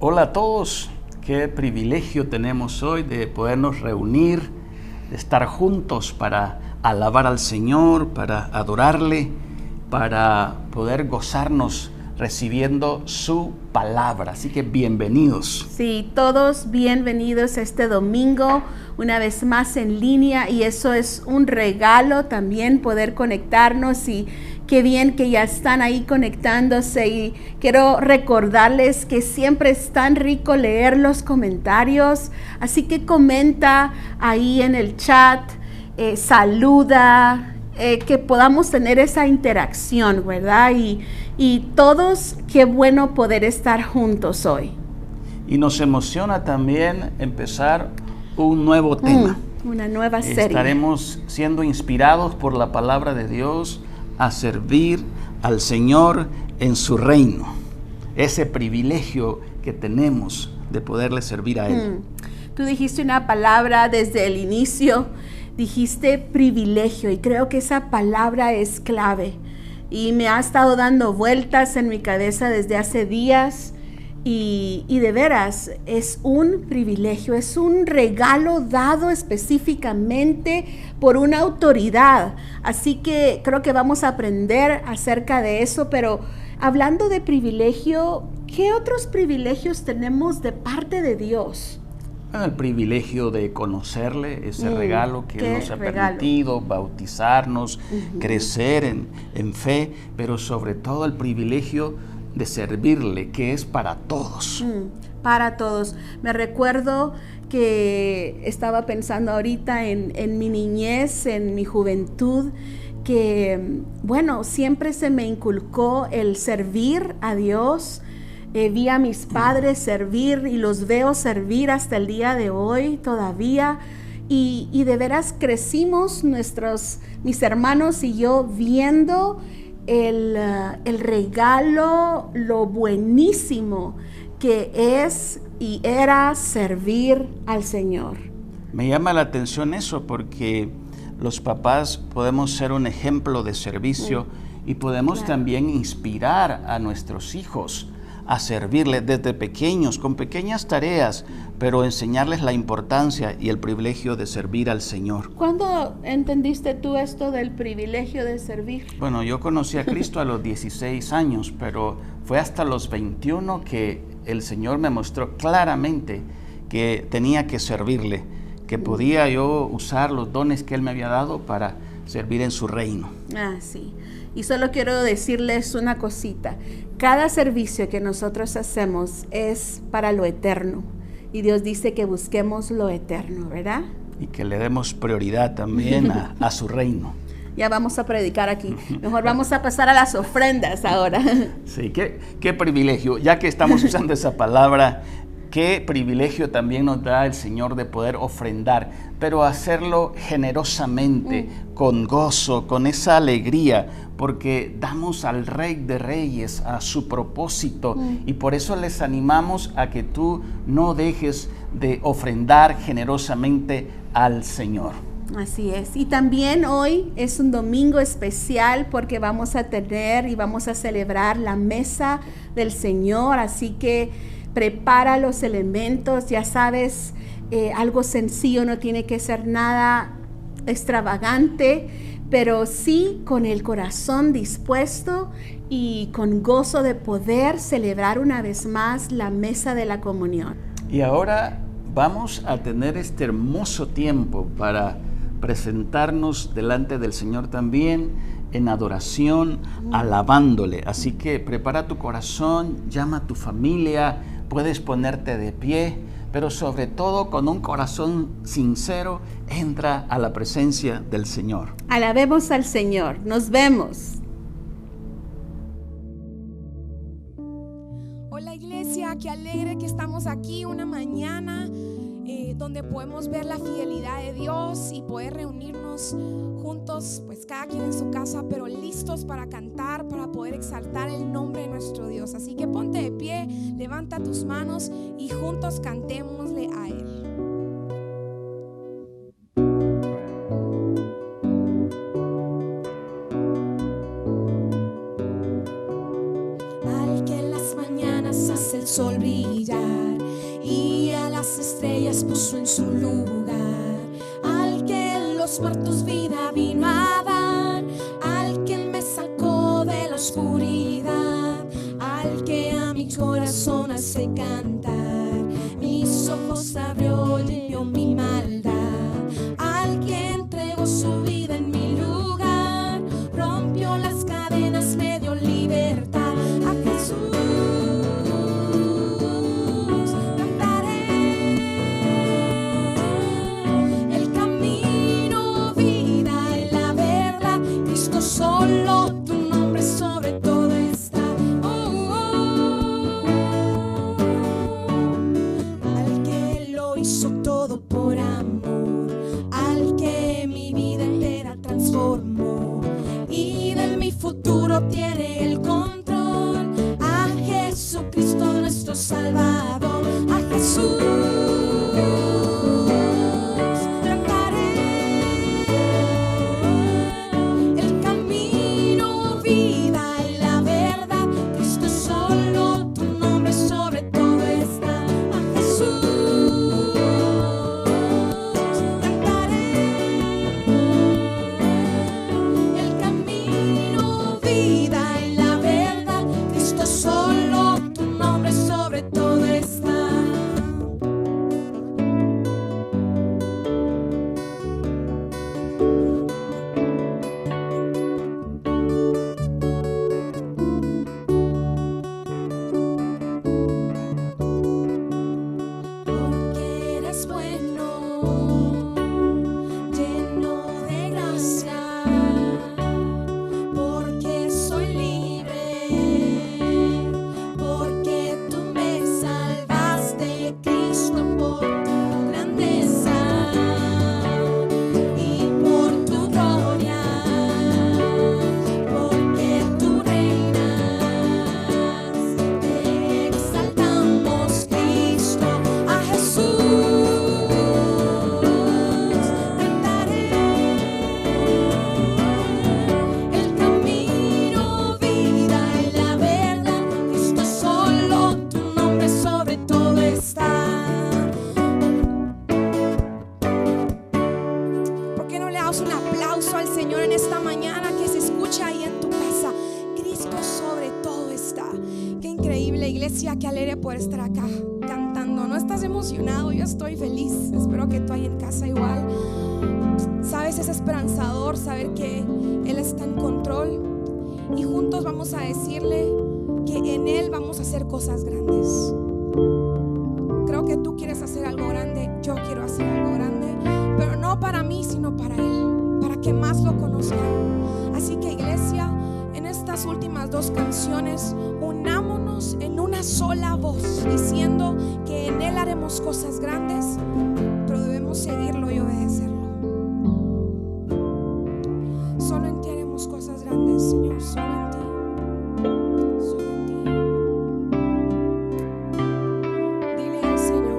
Hola a todos, qué privilegio tenemos hoy de podernos reunir, de estar juntos para alabar al Señor, para adorarle, para poder gozarnos recibiendo su palabra. Así que bienvenidos. Sí, todos bienvenidos este domingo, una vez más en línea, y eso es un regalo también poder conectarnos, y qué bien que ya están ahí conectándose. Y quiero recordarles que siempre es tan rico leer los comentarios, así que comenta ahí en el chat, saluda, que podamos tener esa interacción, ¿verdad? Y todos, qué bueno poder estar juntos hoy. Y nos emociona también empezar un nuevo tema. Una nueva serie. Estaremos siendo inspirados por la palabra de Dios a servir al Señor en su reino. Ese privilegio que tenemos de poderle servir a Él. Tú dijiste una palabra desde el inicio, dijiste privilegio, y creo que esa palabra es clave. Y me ha estado dando vueltas en mi cabeza desde hace días. Y de veras, es un privilegio, es un regalo dado específicamente por una autoridad. Así que creo que vamos a aprender acerca de eso. Pero hablando de privilegio, ¿qué otros privilegios tenemos de parte de Dios? El privilegio de conocerle, ese regalo que Él nos ha permitido, bautizarnos, crecer en fe, pero sobre todo el privilegio de servirle, que es para todos. Para todos. Me recuerdo que estaba pensando ahorita en mi niñez, en mi juventud, que bueno, siempre se me inculcó el servir a Dios. Vi a mis padres servir y los veo servir hasta el día de hoy todavía. Y de veras crecimos mis hermanos y yo viendo el regalo, lo buenísimo que es y era servir al Señor. Me llama la atención eso, porque los papás podemos ser un ejemplo de servicio y podemos también inspirar a nuestros hijos a servirle desde pequeños, con pequeñas tareas, pero enseñarles la importancia y el privilegio de servir al Señor. ¿Cuándo entendiste tú esto del privilegio de servir? Bueno, yo conocí a Cristo a los 16 años, pero fue hasta los 21 que el Señor me mostró claramente que tenía que servirle, que podía yo usar los dones que Él me había dado para servir en su reino. Sí. Y solo quiero decirles una cosita. Cada servicio que nosotros hacemos es para lo eterno. Y Dios dice que busquemos lo eterno, ¿verdad? Y que le demos prioridad también a su reino. Ya vamos a predicar aquí. Mejor vamos a pasar a las ofrendas ahora. Sí, qué privilegio. Ya que estamos usando esa palabra, qué privilegio también nos da el Señor de poder ofrendar, pero hacerlo generosamente, con gozo, con esa alegría, porque damos al Rey de Reyes, a su propósito, y por eso les animamos a que tú no dejes de ofrendar generosamente al Señor. Así es. Y también hoy es un domingo especial porque vamos a tener y vamos a celebrar la mesa del Señor, así que prepara los elementos, ya sabes, algo sencillo, no tiene que ser nada extravagante, pero sí con el corazón dispuesto y con gozo de poder celebrar una vez más la mesa de la comunión. Y ahora vamos a tener este hermoso tiempo para presentarnos delante del Señor también en adoración, alabándole. Así que prepara tu corazón, llama a tu familia, puedes ponerte de pie, pero sobre todo con un corazón sincero, entra a la presencia del Señor. Alabemos al Señor. Nos vemos. Hola iglesia, qué alegre que estamos aquí una mañana donde podemos ver la fidelidad de Dios y poder reunirnos juntos, pues cada quien en su casa, pero listos para cantar, para poder exaltar el nombre de nuestro Dios. Así que ponte de pie, levanta tus manos y juntos cantémosle a Él. Al que en las mañanas hace el sol brillar, puso en su lugar, al que los muertos vida vino a dar, al que me sacó de la oscuridad, al que a mi corazón hace cantar, mis ojos abrió, limpió mi maldad, al que entregó su vida en mi lugar, rompió las cadenas, me dio libertad. A Jesús solo tu nombre sobre todo está. Al que lo hizo todo por amor, al que mi vida entera transformó y de mi futuro tiene el control, a Jesucristo nuestro Salvador, a Jesús. Qué alegre poder estar acá cantando. ¿No estás emocionado? Yo estoy feliz. Espero que tú ahí en casa igual. Sabes, es esperanzador saber que Él está en control y juntos vamos a decirle que en Él vamos a hacer cosas grandes. Creo que tú quieres hacer algo grande, yo quiero hacer algo grande, pero no para mí, sino para Él, para que más lo conozcan. Así que, iglesia, en estas últimas dos canciones, unámonos en una sola voz, diciendo que en Él haremos cosas grandes, pero debemos seguirlo y obedecerlo. Solo en ti haremos cosas grandes, Señor, solo en ti. Solo en ti. Dile al Señor.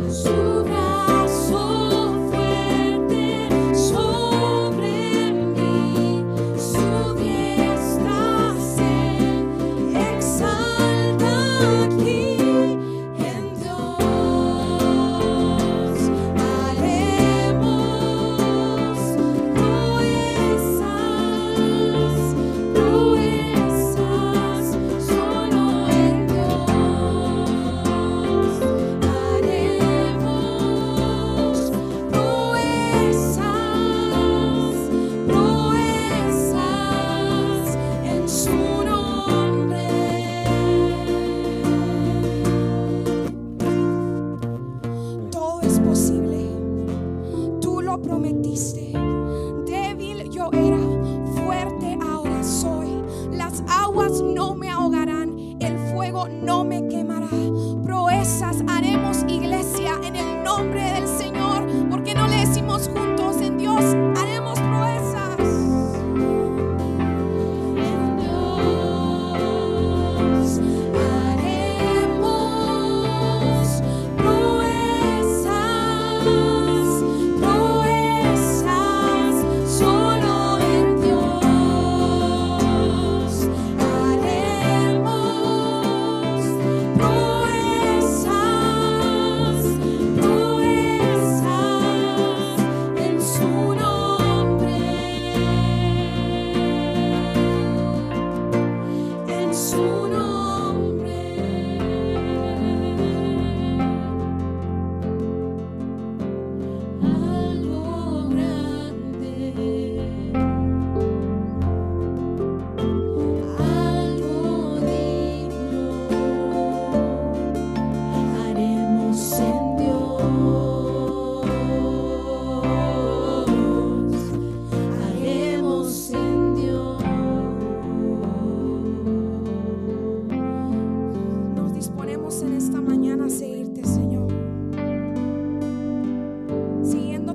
So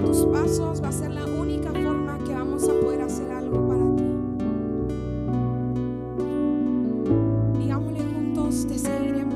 tus pasos, va a ser la única forma que vamos a poder hacer algo para ti. Digámosle juntos, te seguiremos.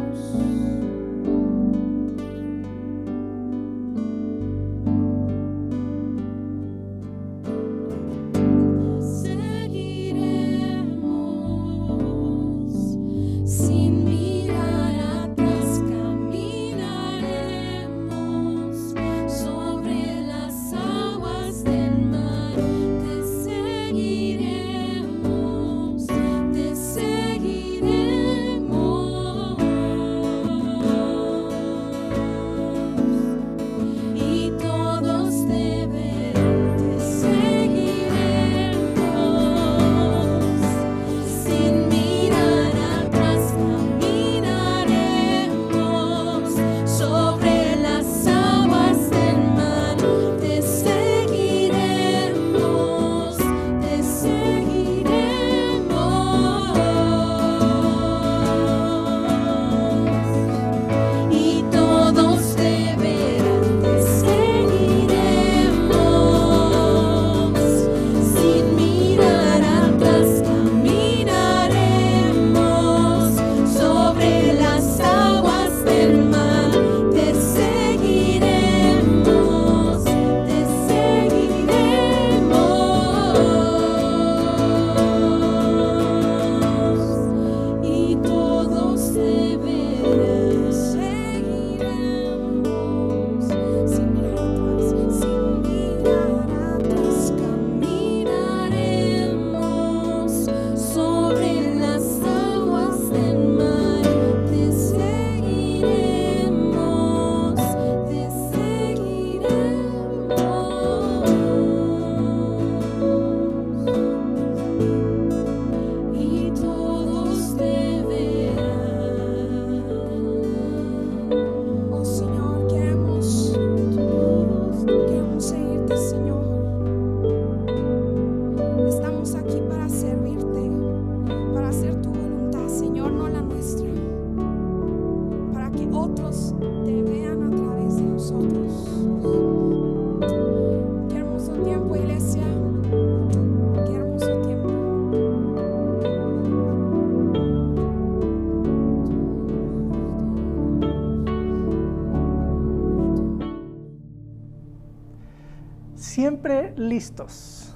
Siempre listos.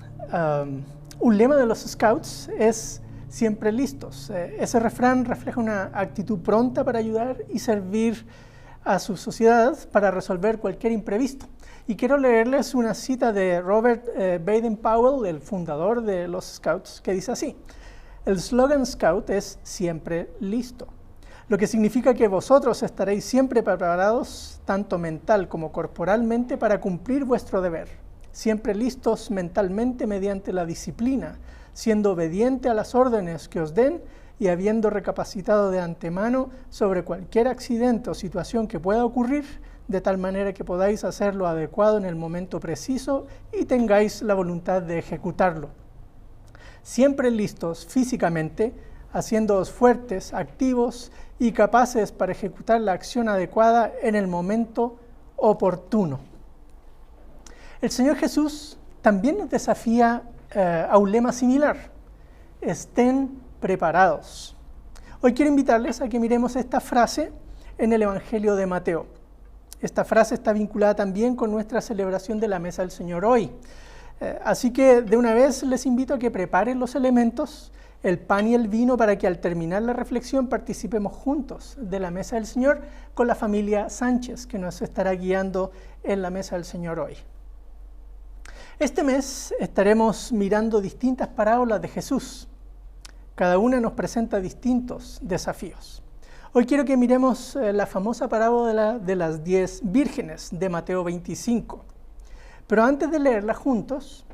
Un lema de los Scouts es siempre listos. Ese refrán refleja una actitud pronta para ayudar y servir a su sociedad para resolver cualquier imprevisto. Y quiero leerles una cita de Robert Baden-Powell, el fundador de los Scouts, que dice así: el slogan Scout es siempre listo, lo que significa que vosotros estaréis siempre preparados, tanto mental como corporalmente, para cumplir vuestro deber. Siempre listos mentalmente mediante la disciplina, siendo obediente a las órdenes que os den y habiendo recapacitado de antemano sobre cualquier accidente o situación que pueda ocurrir, de tal manera que podáis hacer lo adecuado en el momento preciso y tengáis la voluntad de ejecutarlo. Siempre listos físicamente, haciéndoos fuertes, activos y capaces para ejecutar la acción adecuada en el momento oportuno. El Señor Jesús también nos desafía a un lema similar: estén preparados. Hoy quiero invitarles a que miremos esta frase en el Evangelio de Mateo. Esta frase está vinculada también con nuestra celebración de la Mesa del Señor hoy. Así que de una vez les invito a que preparen los elementos, el pan y el vino, para que al terminar la reflexión participemos juntos de la Mesa del Señor con la familia Sánchez, que nos estará guiando en la Mesa del Señor hoy. Este mes estaremos mirando distintas parábolas de Jesús. Cada una nos presenta distintos desafíos. Hoy quiero que miremos la famosa parábola de las 10 vírgenes de Mateo 25. Pero antes de leerla juntos,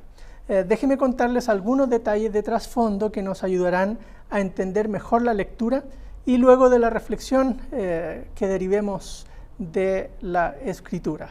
déjenme contarles algunos detalles de trasfondo que nos ayudarán a entender mejor la lectura y luego de la reflexión que derivemos de la Escritura.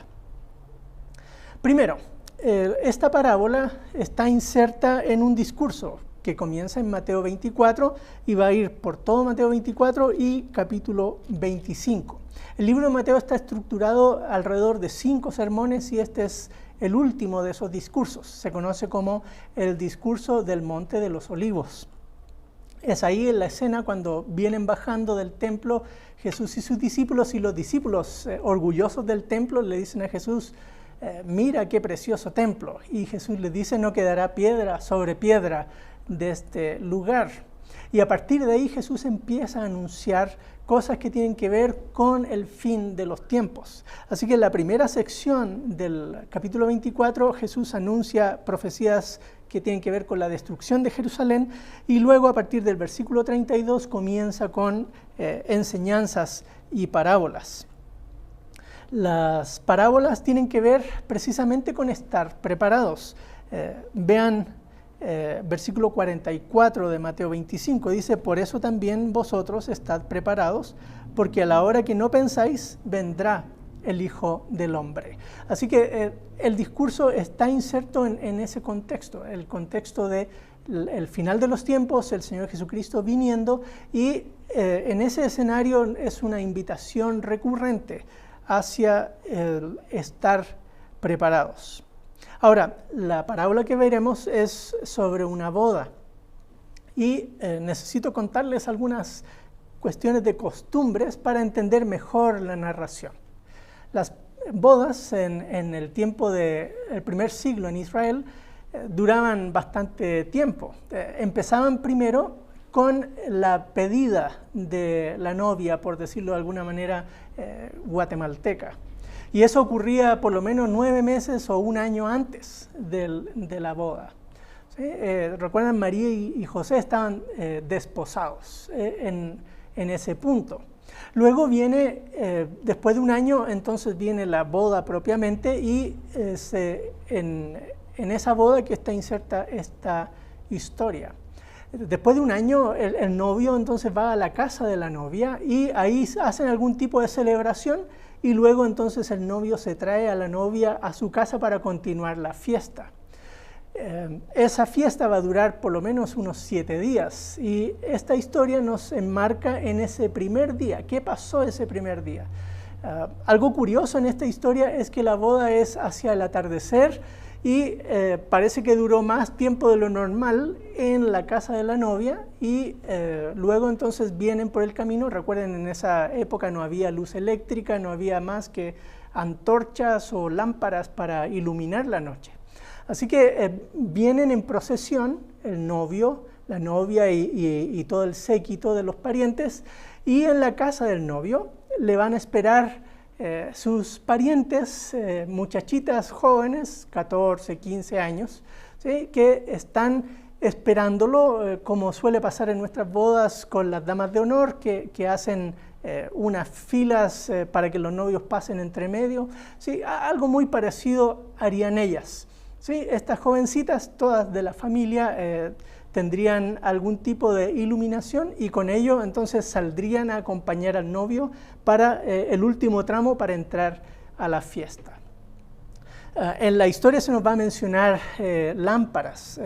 Primero, esta parábola está inserta en un discurso que comienza en Mateo 24 y va a ir por todo Mateo 24 y capítulo 25. El libro de Mateo está estructurado alrededor de 5 sermones y este es el último de esos discursos. Se conoce como el discurso del Monte de los Olivos. Es ahí en la escena cuando vienen bajando del templo Jesús y sus discípulos, y los discípulos orgullosos del templo le dicen a Jesús, mira qué precioso templo. Y Jesús les dice, no quedará piedra sobre piedra de este lugar. Y a partir de ahí Jesús empieza a anunciar cosas que tienen que ver con el fin de los tiempos. Así que en la primera sección del capítulo 24 Jesús anuncia profecías que tienen que ver con la destrucción de Jerusalén, y luego a partir del versículo 32 comienza con enseñanzas y parábolas. Las parábolas tienen que ver precisamente con estar preparados. Vean versículo 44 de Mateo 25, dice, por eso también vosotros estad preparados, porque a la hora que no pensáis, vendrá el Hijo del Hombre. Así que el discurso está inserto en ese contexto, el contexto de el final de los tiempos, el Señor Jesucristo viniendo, y en ese escenario es una invitación recurrente hacia el estar preparados. Ahora, la parábola que veremos es sobre una boda, y necesito contarles algunas cuestiones de costumbres para entender mejor la narración. Las bodas en el tiempo del primer siglo en Israel duraban bastante tiempo. Empezaban primero con la pedida de la novia, por decirlo de alguna manera guatemalteca. Y eso ocurría por lo menos 9 meses o 1 año antes de la boda. ¿Sí? Recuerdan, María y José estaban desposados en ese punto. Luego viene, después de 1 año, entonces viene la boda propiamente, y en esa boda que está inserta esta historia. Después de 1 año, el novio entonces va a la casa de la novia y ahí hacen algún tipo de celebración, y luego entonces el novio se trae a la novia a su casa para continuar la fiesta. Esa fiesta va a durar por lo menos unos 7 días, y esta historia nos enmarca en ese primer día. ¿Qué pasó ese primer día? Algo curioso en esta historia es que la boda es hacia el atardecer, y parece que duró más tiempo de lo normal en la casa de la novia, y luego entonces vienen por el camino. Recuerden, en esa época no había luz eléctrica, no había más que antorchas o lámparas para iluminar la noche. Así que vienen en procesión el novio, la novia y todo el séquito de los parientes, y en la casa del novio le van a esperar sus parientes, muchachitas jóvenes, 14, 15 años, ¿sí? Que están esperándolo, como suele pasar en nuestras bodas con las damas de honor, que hacen unas filas para que los novios pasen entre medio. ¿Sí? Algo muy parecido harían ellas. ¿Sí? Estas jovencitas, todas de la familia, tendrían algún tipo de iluminación, y con ello entonces saldrían a acompañar al novio para el último tramo para entrar a la fiesta. En la historia se nos va a mencionar lámparas.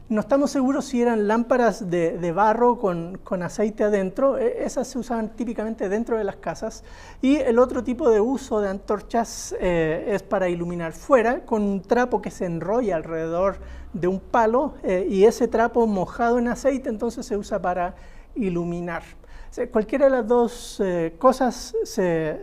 No estamos seguros si eran lámparas de barro con aceite adentro. Esas se usaban típicamente dentro de las casas, y el otro tipo de uso de antorchas es para iluminar fuera, con un trapo que se enrolla alrededor de un palo, y ese trapo mojado en aceite entonces se usa para iluminar. O sea, cualquiera de las dos cosas se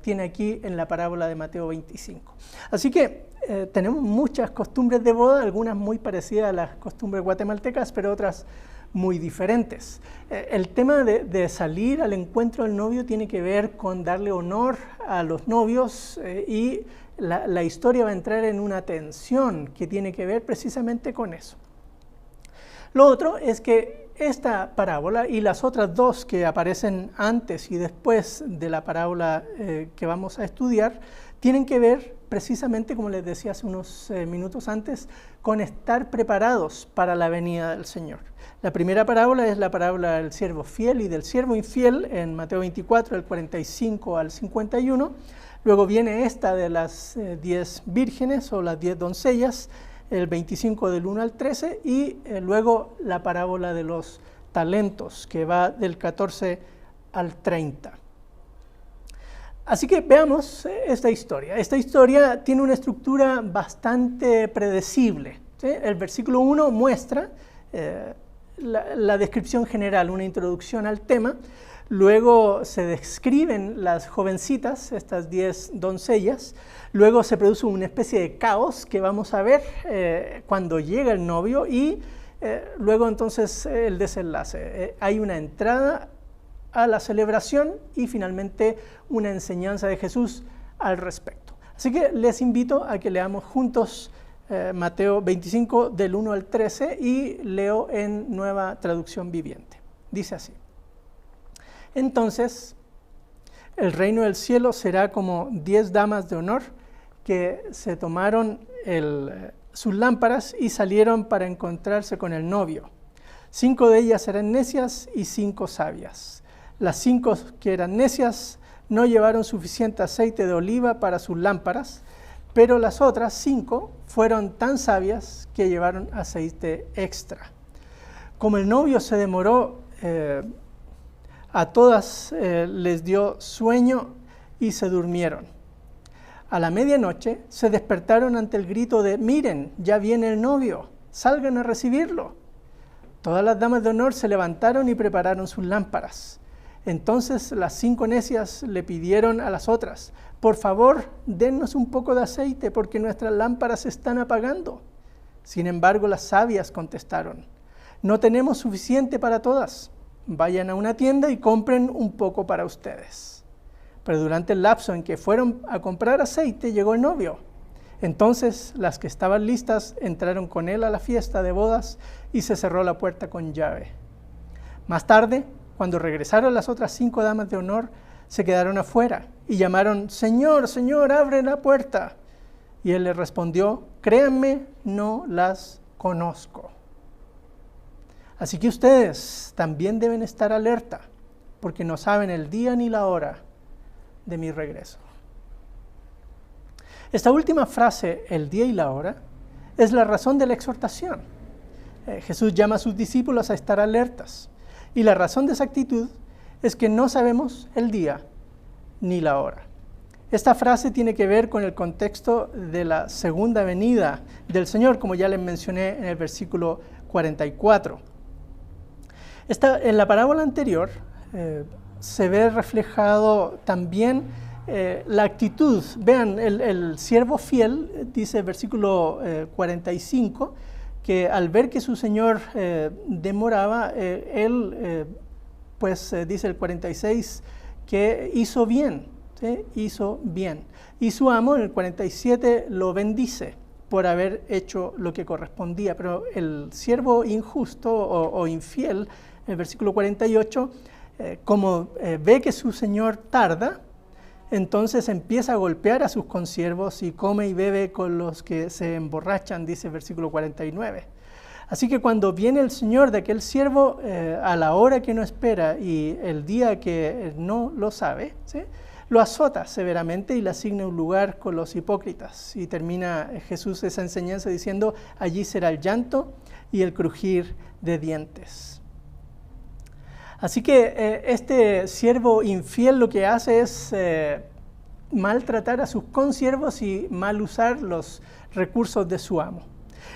tiene aquí en la parábola de Mateo 25. Así que tenemos muchas costumbres de boda, algunas muy parecidas a las costumbres guatemaltecas, pero otras muy diferentes. El tema de salir al encuentro del novio tiene que ver con darle honor a los novios, y la historia va a entrar en una tensión que tiene que ver precisamente con eso. Lo otro es que esta parábola y las otras dos que aparecen antes y después de la parábola que vamos a estudiar tienen que ver precisamente, como les decía hace unos minutos antes, con estar preparados para la venida del Señor. La primera parábola es la parábola del siervo fiel y del siervo infiel en Mateo 24, del 45 al 51. Luego viene esta de las 10 vírgenes o las 10 doncellas, el 25 del 1 al 13, y luego la parábola de los talentos, que va del 14 al 30. Así que veamos esta historia. Esta historia tiene una estructura bastante predecible, ¿sí? El versículo 1 muestra la descripción general, una introducción al tema. Luego se describen las jovencitas, estas 10 doncellas. Luego se produce una especie de caos que vamos a ver cuando llega el novio y luego entonces el desenlace. Hay una entrada a la celebración y finalmente una enseñanza de Jesús al respecto. Así que les invito a que leamos juntos Mateo 25 del 1 al 13 y leo en Nueva Traducción Viviente. Dice así: Entonces, el reino del cielo será como 10 damas de honor que se tomaron sus lámparas y salieron para encontrarse con el novio. 5 de ellas eran necias y 5 sabias. Las 5 que eran necias no llevaron suficiente aceite de oliva para sus lámparas, pero las otras 5 fueron tan sabias que llevaron aceite extra. Como el novio se demoró, a todas les dio sueño y se durmieron. A la medianoche se despertaron ante el grito de: «Miren, ya viene el novio, salgan a recibirlo». Todas las damas de honor se levantaron y prepararon sus lámparas. Entonces las 5 necias le pidieron a las otras: «Por favor, dennos un poco de aceite, porque nuestras lámparas se están apagando». Sin embargo, las sabias contestaron: «No tenemos suficiente para todas. Vayan a una tienda y compren un poco para ustedes». Pero durante el lapso en que fueron a comprar aceite, llegó el novio. Entonces las que estaban listas entraron con él a la fiesta de bodas y se cerró la puerta con llave. Más tarde, cuando regresaron las otras 5 damas de honor, se quedaron afuera y llamaron: «Señor, Señor, abre la puerta». Y él les respondió: «Créanme, no las conozco». Así que ustedes también deben estar alerta, porque no saben el día ni la hora de mi regreso. Esta última frase, el día y la hora, es la razón de la exhortación. Jesús llama a sus discípulos a estar alertas. Y la razón de esa actitud es que no sabemos el día ni la hora. Esta frase tiene que ver con el contexto de la segunda venida del Señor, como ya les mencioné en el versículo 44. En la parábola anterior se ve reflejado también la actitud. Vean, el siervo fiel, dice el versículo 45, que al ver que su señor demoraba, él, dice el 46, que hizo bien, ¿sí? Hizo bien. Y su amo, en el 47, lo bendice por haber hecho lo que correspondía. Pero el siervo injusto o infiel, en el versículo 48, como ve que su señor tarda, entonces empieza a golpear a sus consiervos y come y bebe con los que se emborrachan, dice el versículo 49. Así que cuando viene el señor de aquel siervo a la hora que no espera y el día que no lo sabe, ¿sí?, lo azota severamente y le asigna un lugar con los hipócritas. Y termina Jesús esa enseñanza diciendo: allí será el llanto y el crujir de dientes. Así que este siervo infiel lo que hace es maltratar a sus consiervos y mal usar los recursos de su amo.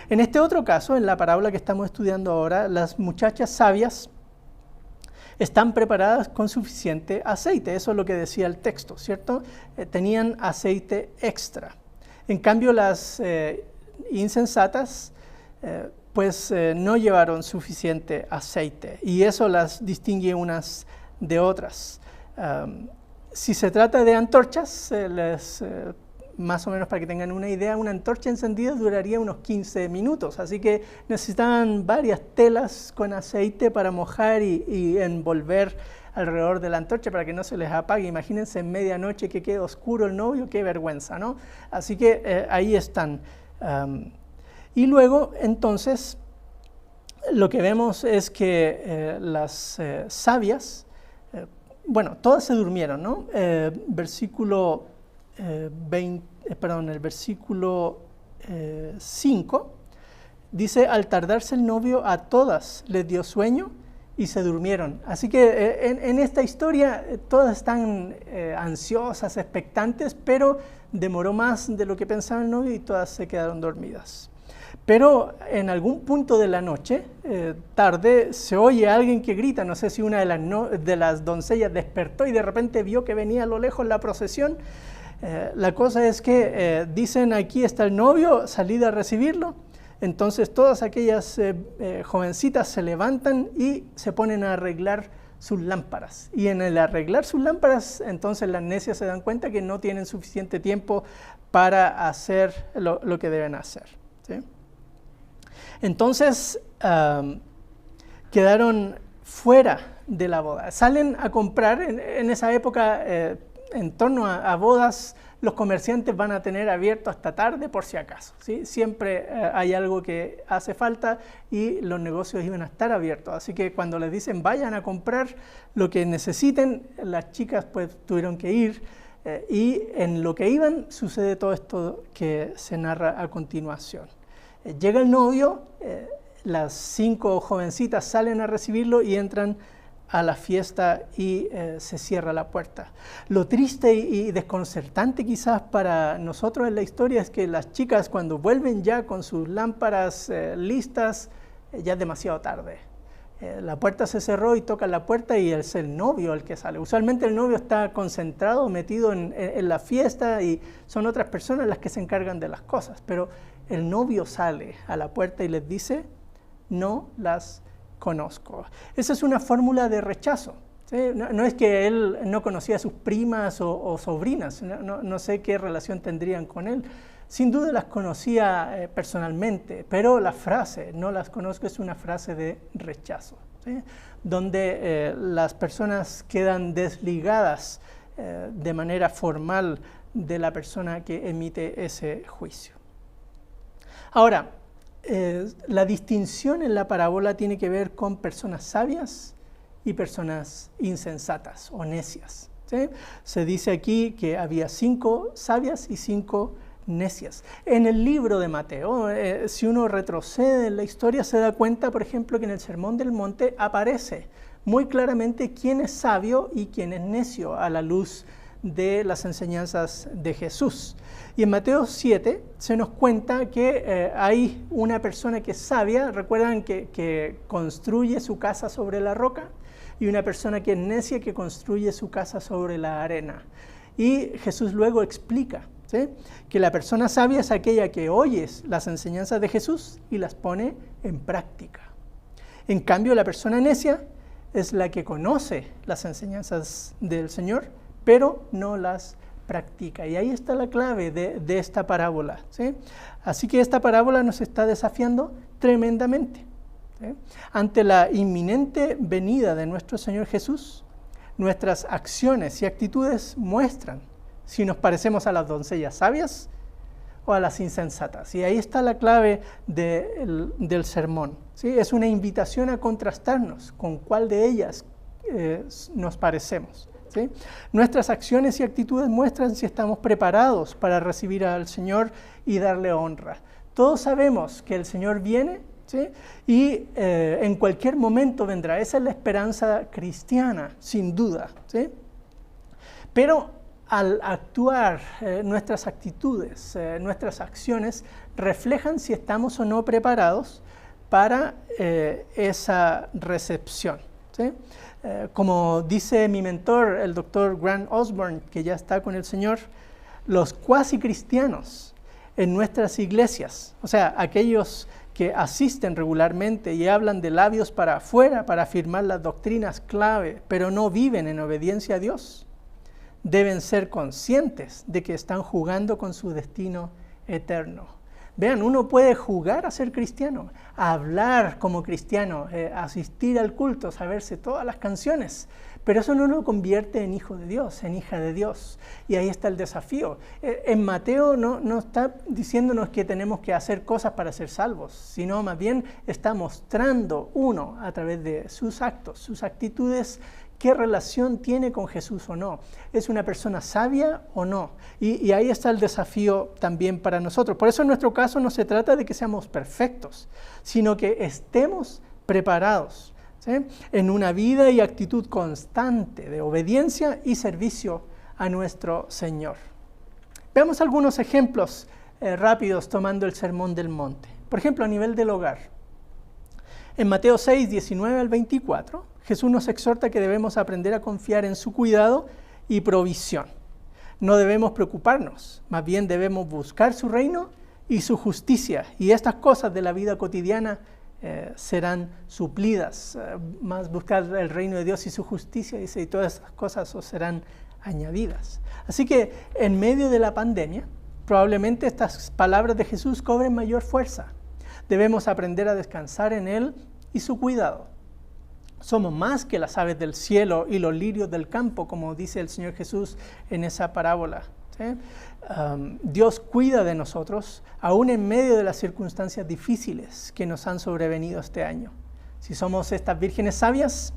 En este otro caso, en la parábola que estamos estudiando ahora, las muchachas sabias están preparadas con suficiente aceite. Eso es lo que decía el texto, ¿cierto? Tenían aceite extra. En cambio, las insensatas no llevaron suficiente aceite, y eso las distingue unas de otras. Si se trata de antorchas, más o menos para que tengan una idea, una antorcha encendida duraría unos 15 minutos, así que necesitaban varias telas con aceite para mojar y envolver alrededor de la antorcha para que no se les apague. Imagínense en medianoche que quede oscuro el novio, qué vergüenza, ¿no? Así que ahí están. Y luego, entonces, lo que vemos es que las sabias, todas se durmieron, ¿no? El versículo 5 dice: al tardarse el novio, a todas les dio sueño y se durmieron. Así que en esta historia todas están ansiosas, expectantes, pero demoró más de lo que pensaba el novio y todas se quedaron dormidas. Pero en algún punto de la noche, tarde, se oye a alguien que grita. No sé si una de las doncellas despertó y de repente vio que venía a lo lejos la procesión. La cosa es que dicen, aquí está el novio, salid a recibirlo. Entonces todas aquellas jovencitas se levantan y se ponen a arreglar sus lámparas. Y en el arreglar sus lámparas, entonces las necias se dan cuenta que no tienen suficiente tiempo para hacer lo que deben hacer, ¿sí? Entonces quedaron fuera de la boda. Salen a comprar, en esa época, en torno a bodas, los comerciantes van a tener abierto hasta tarde por si acaso, ¿sí? Siempre hay algo que hace falta y los negocios iban a estar abiertos. Así que cuando les dicen vayan a comprar lo que necesiten, las chicas pues tuvieron que ir y en lo que iban sucede todo esto que se narra a continuación. Llega el novio, las 5 jovencitas salen a recibirlo y entran a la fiesta y se cierra la puerta. Lo triste y desconcertante quizás para nosotros en la historia es que las chicas cuando vuelven ya con sus lámparas listas, ya es demasiado tarde. La puerta se cerró y tocan la puerta y es el novio el que sale. Usualmente el novio está concentrado, metido en la fiesta y son otras personas las que se encargan de las cosas, pero el novio sale a la puerta y les dice, no las conozco. Esa es una fórmula de rechazo, ¿sí? No es que él no conocía a sus primas o sobrinas, no sé qué relación tendrían con él. Sin duda las conocía personalmente, pero la frase, no las conozco, es una frase de rechazo, ¿sí? Donde las personas quedan desligadas de manera formal de la persona que emite ese juicio. Ahora, la distinción en la parábola tiene que ver con personas sabias y personas insensatas o necias, ¿sí? Se dice aquí que había 5 sabias y 5 necias. En el libro de Mateo, si uno retrocede en la historia, se da cuenta, por ejemplo, que en el Sermón del Monte aparece muy claramente quién es sabio y quién es necio a la luz de las enseñanzas de Jesús. Y en Mateo 7 se nos cuenta que hay una persona que es sabia, recuerdan que construye su casa sobre la roca, y una persona que es necia que construye su casa sobre la arena. Y Jesús luego explica, ¿sí?, que la persona sabia es aquella que oye las enseñanzas de Jesús y las pone en práctica. En cambio, la persona necia es la que conoce las enseñanzas del Señor, pero no las practica. Y ahí está la clave de esta parábola, ¿sí? Así que esta parábola nos está desafiando tremendamente, ¿sí? Ante la inminente venida de nuestro Señor Jesús, nuestras acciones y actitudes muestran si nos parecemos a las doncellas sabias o a las insensatas. Y ahí está la clave del sermón, ¿sí? Es una invitación a contrastarnos con cuál de ellas nos parecemos, ¿sí? Nuestras acciones y actitudes muestran si estamos preparados para recibir al Señor y darle honra. Todos sabemos que el Señor viene, ¿sí?, y en cualquier momento vendrá. Esa es la esperanza cristiana, sin duda, ¿sí? Pero al actuar, nuestras actitudes, nuestras acciones reflejan si estamos o no preparados para esa recepción, ¿sí? Como dice mi mentor, el doctor Grant Osborne, que ya está con el Señor, los cuasi cristianos en nuestras iglesias, o sea, aquellos que asisten regularmente y hablan de labios para afuera para afirmar las doctrinas clave, pero no viven en obediencia a Dios, deben ser conscientes de que están jugando con su destino eterno. Vean, uno puede jugar a ser cristiano, a hablar como cristiano, asistir al culto, saberse todas las canciones, pero eso no lo convierte en hijo de Dios, en hija de Dios. Y ahí está el desafío. En Mateo no está diciéndonos que tenemos que hacer cosas para ser salvos, sino más bien está mostrando uno a través de sus actos, sus actitudes, qué relación tiene con Jesús o no. ¿Es una persona sabia o no? Y ahí está el desafío también para nosotros. Por eso en nuestro caso no se trata de que seamos perfectos, sino que estemos preparados ¿sí? En una vida y actitud constante de obediencia y servicio a nuestro Señor. Veamos algunos ejemplos rápidos tomando el Sermón del Monte. Por ejemplo, a nivel del hogar. En Mateo 6, 19 al 24, Jesús nos exhorta que debemos aprender a confiar en su cuidado y provisión. No debemos preocuparnos, más bien debemos buscar su reino y su justicia. Y estas cosas de la vida cotidiana serán suplidas. Más buscar el reino de Dios y su justicia, dice, y todas estas cosas os serán añadidas. Así que en medio de la pandemia, probablemente estas palabras de Jesús cobren mayor fuerza. Debemos aprender a descansar en Él y su cuidado. Somos más que las aves del cielo y los lirios del campo, como dice el Señor Jesús en esa parábola, ¿sí? Dios cuida de nosotros, aún en medio de las circunstancias difíciles que nos han sobrevenido este año. Si somos estas vírgenes sabias,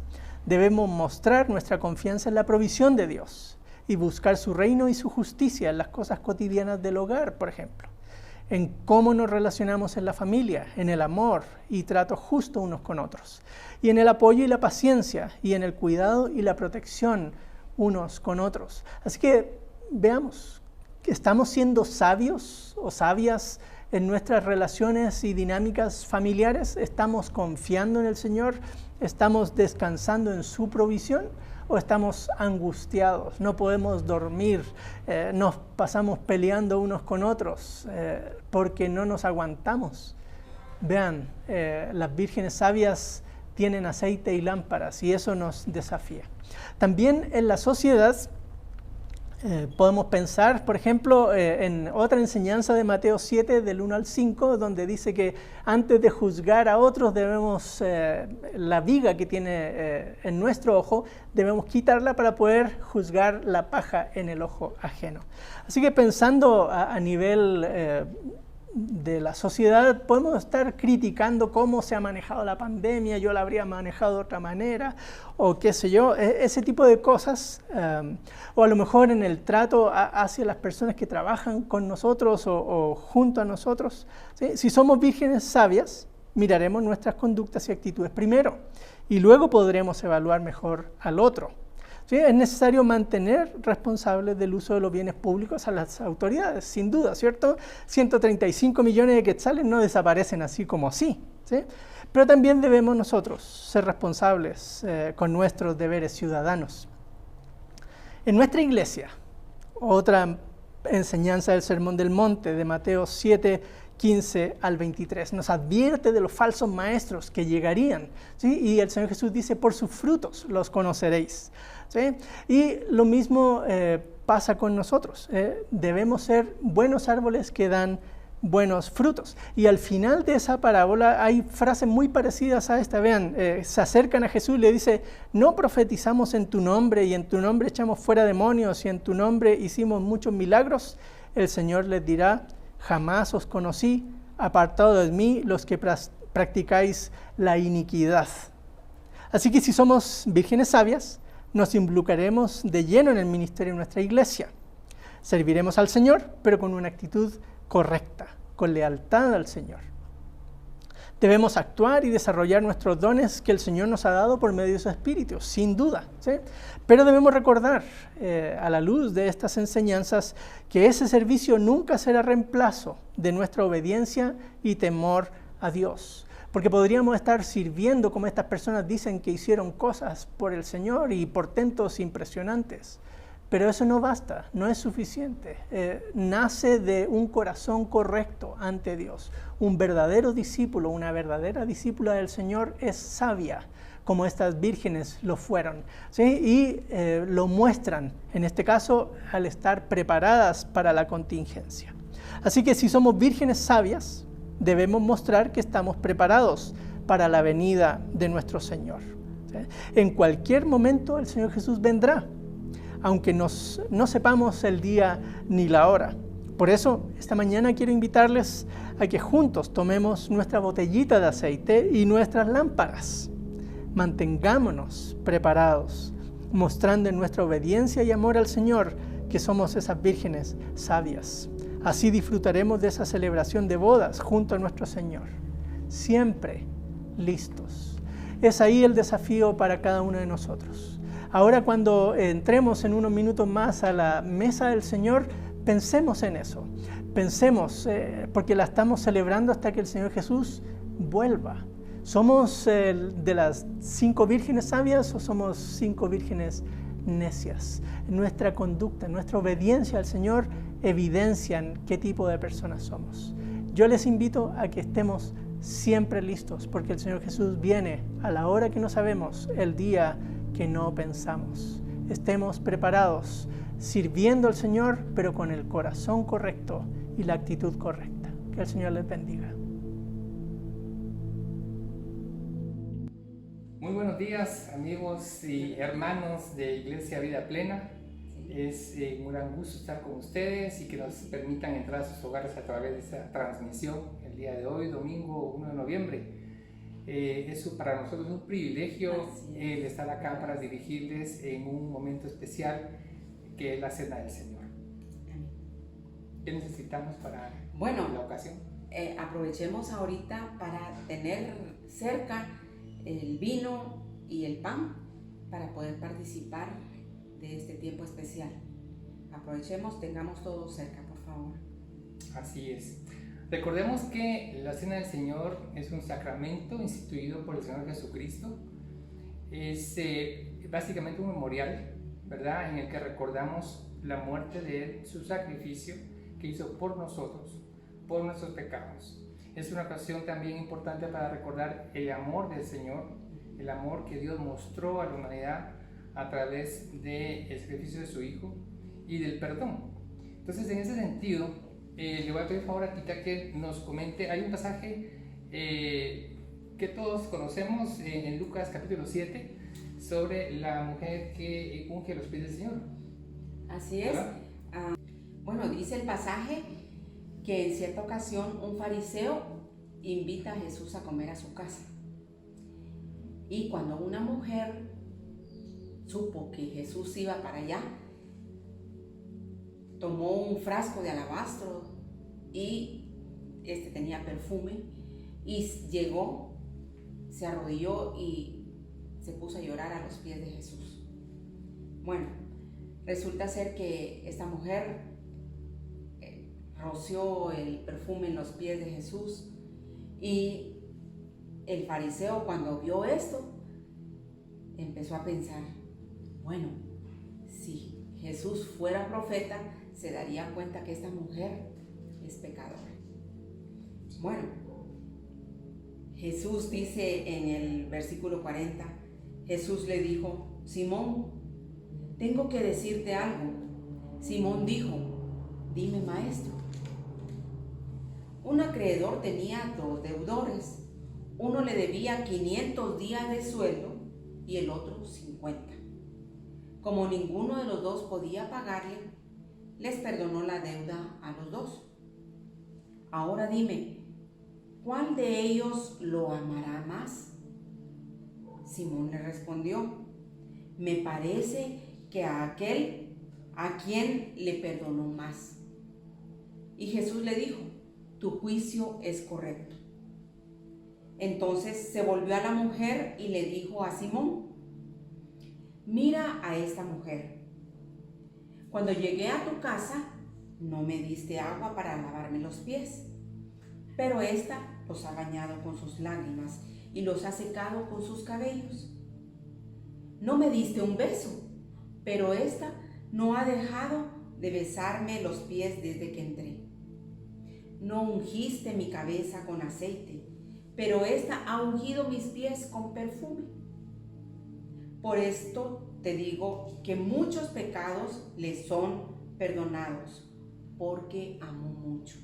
debemos mostrar nuestra confianza en la provisión de Dios y buscar su reino y su justicia en las cosas cotidianas del hogar, por ejemplo, en cómo nos relacionamos en la familia, en el amor y trato justo unos con otros, y en el apoyo y la paciencia, y en el cuidado y la protección unos con otros. Así que veamos, ¿estamos siendo sabios o sabias en nuestras relaciones y dinámicas familiares? ¿Estamos confiando en el Señor? ¿Estamos descansando en su provisión? ¿O estamos angustiados? No podemos dormir, nos pasamos peleando unos con otros porque no nos aguantamos. Vean, las vírgenes sabias tienen aceite y lámparas y eso nos desafía. También en la sociedad podemos pensar, por ejemplo, en otra enseñanza de Mateo 7, del 1 al 5, donde dice que antes de juzgar a otros debemos, la viga que tiene en nuestro ojo, debemos quitarla para poder juzgar la paja en el ojo ajeno. Así que pensando a nivel de la sociedad, podemos estar criticando cómo se ha manejado la pandemia, yo la habría manejado de otra manera, o qué sé yo, ese tipo de cosas, o a lo mejor en el trato hacia las personas que trabajan con nosotros o junto a nosotros, ¿sí? Si somos vírgenes sabias, miraremos nuestras conductas y actitudes primero, y luego podremos evaluar mejor al otro. ¿Sí? Es necesario mantener responsables del uso de los bienes públicos a las autoridades, sin duda, ¿cierto? 135 millones de quetzales no desaparecen así como así, ¿sí? Pero también debemos nosotros ser responsables con nuestros deberes ciudadanos. En nuestra iglesia, otra enseñanza del Sermón del Monte de Mateo 7, 15 al 23, nos advierte de los falsos maestros que llegarían, ¿sí? Y el Señor Jesús dice, por sus frutos los conoceréis, ¿sí? Y lo mismo pasa con nosotros, debemos ser buenos árboles que dan buenos frutos. Y al final de esa parábola hay frases muy parecidas a esta, vean, se acercan a Jesús y le dice, no profetizamos en tu nombre y en tu nombre echamos fuera demonios y en tu nombre hicimos muchos milagros. El Señor les dirá, jamás os conocí, apartados de mí los que practicáis la iniquidad. Así que si somos vírgenes sabias, nos involucraremos de lleno en el ministerio de nuestra iglesia. Serviremos al Señor, pero con una actitud correcta, con lealtad al Señor. Debemos actuar y desarrollar nuestros dones que el Señor nos ha dado por medio de su Espíritu, sin duda, ¿sí? Pero debemos recordar, a la luz de estas enseñanzas, que ese servicio nunca será reemplazo de nuestra obediencia y temor a Dios. Porque podríamos estar sirviendo como estas personas dicen que hicieron cosas por el Señor y portentos impresionantes. Pero eso no basta, no es suficiente. Nace de un corazón correcto ante Dios. Un verdadero discípulo, una verdadera discípula del Señor es sabia, como estas vírgenes lo fueron, ¿sí? Y lo muestran, en este caso, al estar preparadas para la contingencia. Así que si somos vírgenes sabias, debemos mostrar que estamos preparados para la venida de nuestro Señor, ¿sí? En cualquier momento el Señor Jesús vendrá, aunque no sepamos el día ni la hora. Por eso, esta mañana quiero invitarles a que juntos tomemos nuestra botellita de aceite y nuestras lámparas. Mantengámonos preparados, mostrando en nuestra obediencia y amor al Señor que somos esas vírgenes sabias. Así disfrutaremos de esa celebración de bodas junto a nuestro Señor, siempre listos. Es ahí el desafío para cada uno de nosotros. Ahora cuando entremos en unos minutos más a la mesa del Señor, pensemos en eso. Pensemos, porque la estamos celebrando hasta que el Señor Jesús vuelva. ¿Somos de las 5 vírgenes sabias o somos 5 vírgenes necias? Nuestra conducta, nuestra obediencia al Señor evidencian qué tipo de personas somos. Yo les invito a que estemos siempre listos, porque el Señor Jesús viene a la hora que no sabemos, el día que no pensamos. Estemos preparados, sirviendo al Señor, pero con el corazón correcto y la actitud correcta. Que el Señor les bendiga. Muy buenos días, amigos y hermanos de Iglesia Vida Plena. Es un gran gusto estar con ustedes y que nos permitan entrar a sus hogares a través de esta transmisión el día de hoy, domingo 1 de noviembre. Es para nosotros un privilegio el estar acá para dirigirles en un momento especial que es la Cena del Señor. ¿Qué necesitamos para la ocasión? Aprovechemos ahorita para tener cerca el vino y el pan para poder participar de este tiempo especial. Aprovechemos, tengamos todo cerca, por favor. Así es. Recordemos que la Cena del Señor es un sacramento instituido por el Señor Jesucristo. Es básicamente un memorial, ¿verdad?, en el que recordamos la muerte de Él, su sacrificio que hizo por nosotros, por nuestros pecados. Es una ocasión también importante para recordar el amor del Señor, el amor que Dios mostró a la humanidad a través del sacrificio de su Hijo y del perdón. Entonces, en ese sentido, le voy a pedir favor a Tita que nos comente. Hay un pasaje que todos conocemos en Lucas capítulo 7 sobre la mujer que unge los pies del Señor. Así es. Bueno, dice el pasaje que en cierta ocasión un fariseo invita a Jesús a comer a su casa. Y cuando una mujer supo que Jesús iba para allá, tomó un frasco de alabastro y tenía perfume y llegó, se arrodilló y se puso a llorar a los pies de Jesús. Bueno, resulta ser que esta mujer roció el perfume en los pies de Jesús y el fariseo, cuando vio esto, empezó a pensar, bueno, si Jesús fuera profeta, se daría cuenta que esta mujer es pecadora. Bueno, Jesús dice en el versículo 40, Jesús le dijo, Simón, tengo que decirte algo. Simón dijo, dime, maestro. Un acreedor tenía 2 deudores. Uno le debía 500 días de sueldo y el otro 50. Como ninguno de los dos podía pagarle, les perdonó la deuda a los dos. Ahora dime, ¿cuál de ellos lo amará más? Simón le respondió, me parece que a aquel a quien le perdonó más. Y Jesús le dijo, tu juicio es correcto. Entonces se volvió a la mujer y le dijo a Simón, mira a esta mujer. Cuando llegué a tu casa, no me diste agua para lavarme los pies, pero ésta los ha bañado con sus lágrimas y los ha secado con sus cabellos. No me diste un beso, pero ésta no ha dejado de besarme los pies desde que entré. No ungiste mi cabeza con aceite, pero ésta ha ungido mis pies con perfume. Por esto te digo que muchos pecados le son perdonados, porque amó mucho.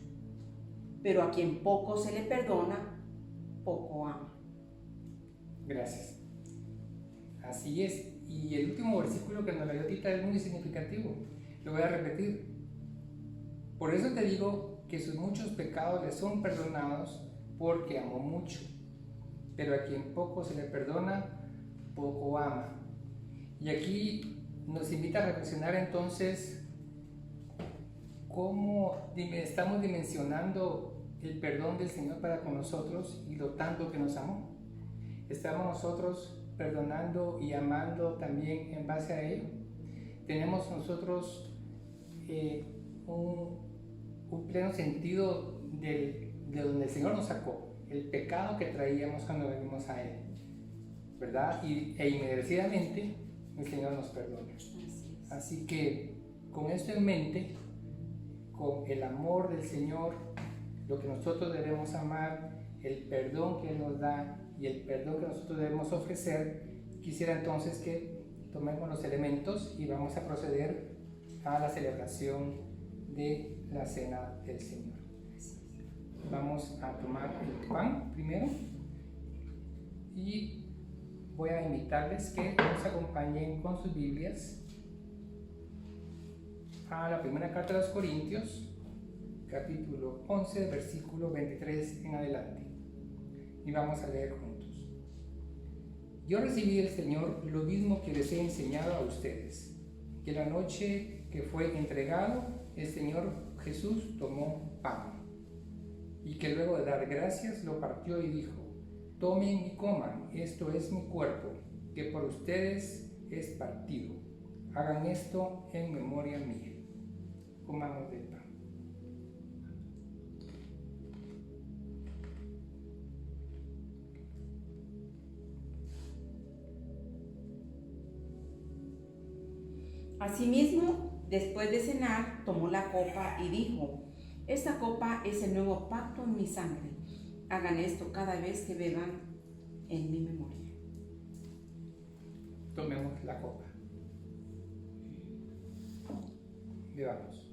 Pero a quien poco se le perdona, poco ama. Gracias. Así es. Y el último versículo que nos leyó Tita es muy significativo. Lo voy a repetir. Por eso te digo que sus muchos pecados le son perdonados, porque amó mucho. Pero a quien poco se le perdona, poco ama. Y aquí nos invita a reflexionar entonces cómo estamos dimensionando el perdón del Señor para con nosotros y lo tanto que nos amó. ¿Estamos nosotros perdonando y amando también en base a ello? ¿Tenemos nosotros un pleno sentido de donde el Señor nos sacó? El pecado que traíamos cuando venimos a Él, ¿verdad? E inmerecidamente el Señor nos perdona. Así que con esto en mente, con el amor del Señor, lo que nosotros debemos amar, el perdón que Él nos da y el perdón que nosotros debemos ofrecer, quisiera entonces que tomemos los elementos y vamos a proceder a la celebración de la Cena del Señor. Vamos a tomar el pan primero y voy a invitarles que nos acompañen con sus Biblias a la primera carta de los Corintios, capítulo 11, versículo 23 en adelante. Y vamos a leer juntos. Yo recibí del Señor lo mismo que les he enseñado a ustedes, que la noche que fue entregado, el Señor Jesús tomó pan, y que luego de dar gracias lo partió y dijo: tomen y coman, esto es mi cuerpo, que por ustedes es partido. Hagan esto en memoria mía. Comamos del pan. Asimismo, después de cenar, tomó la copa y dijo: esta copa es el nuevo pacto en mi sangre. Hagan esto cada vez que beban en mi memoria. Tomemos la copa. Bebamos.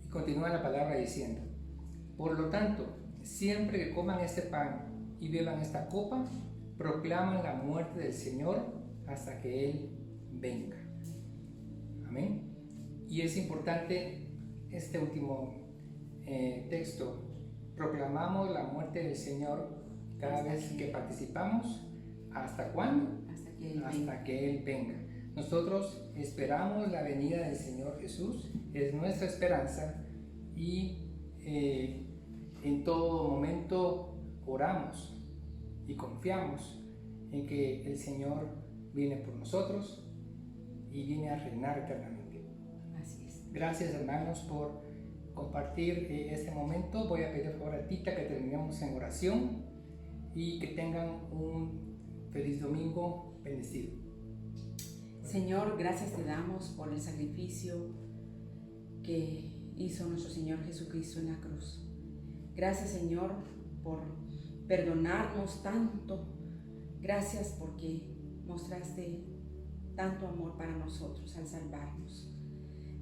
Y continúa la palabra diciendo: por lo tanto, siempre que coman este pan y beban esta copa, proclaman la muerte del Señor hasta que Él venga. Amén. Y es importante este último texto. Proclamamos la muerte del Señor cada vez que participamos. ¿Hasta cuándo? Hasta que Él venga. Nosotros esperamos la venida del Señor Jesús, es nuestra esperanza, y en todo momento oramos y confiamos en que el Señor viene por nosotros y viene a reinar eternamente. Así es. Gracias, hermanos, por compartir este momento. Voy a pedir por favor a Tita que terminemos en oración y que tengan un feliz domingo bendecido. Señor, gracias te damos por el sacrificio que hizo nuestro Señor Jesucristo en la cruz. Gracias, Señor, por perdonarnos tanto. Gracias porque mostraste tanto amor para nosotros al salvarnos.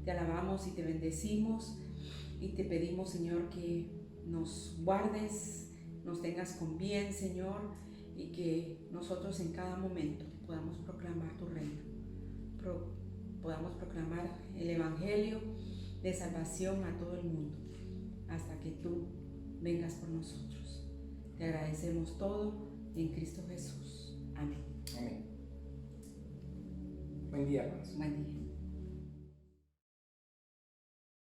Te alabamos y te bendecimos y te pedimos, Señor, que nos guardes, nos tengas con bien, Señor, y que nosotros en cada momento podamos proclamar tu reino, podamos proclamar el evangelio de salvación a todo el mundo hasta que tú vengas por nosotros. Te agradecemos todo en Cristo Jesús. Amén. Amén. Buen día, hermanos. Buen día.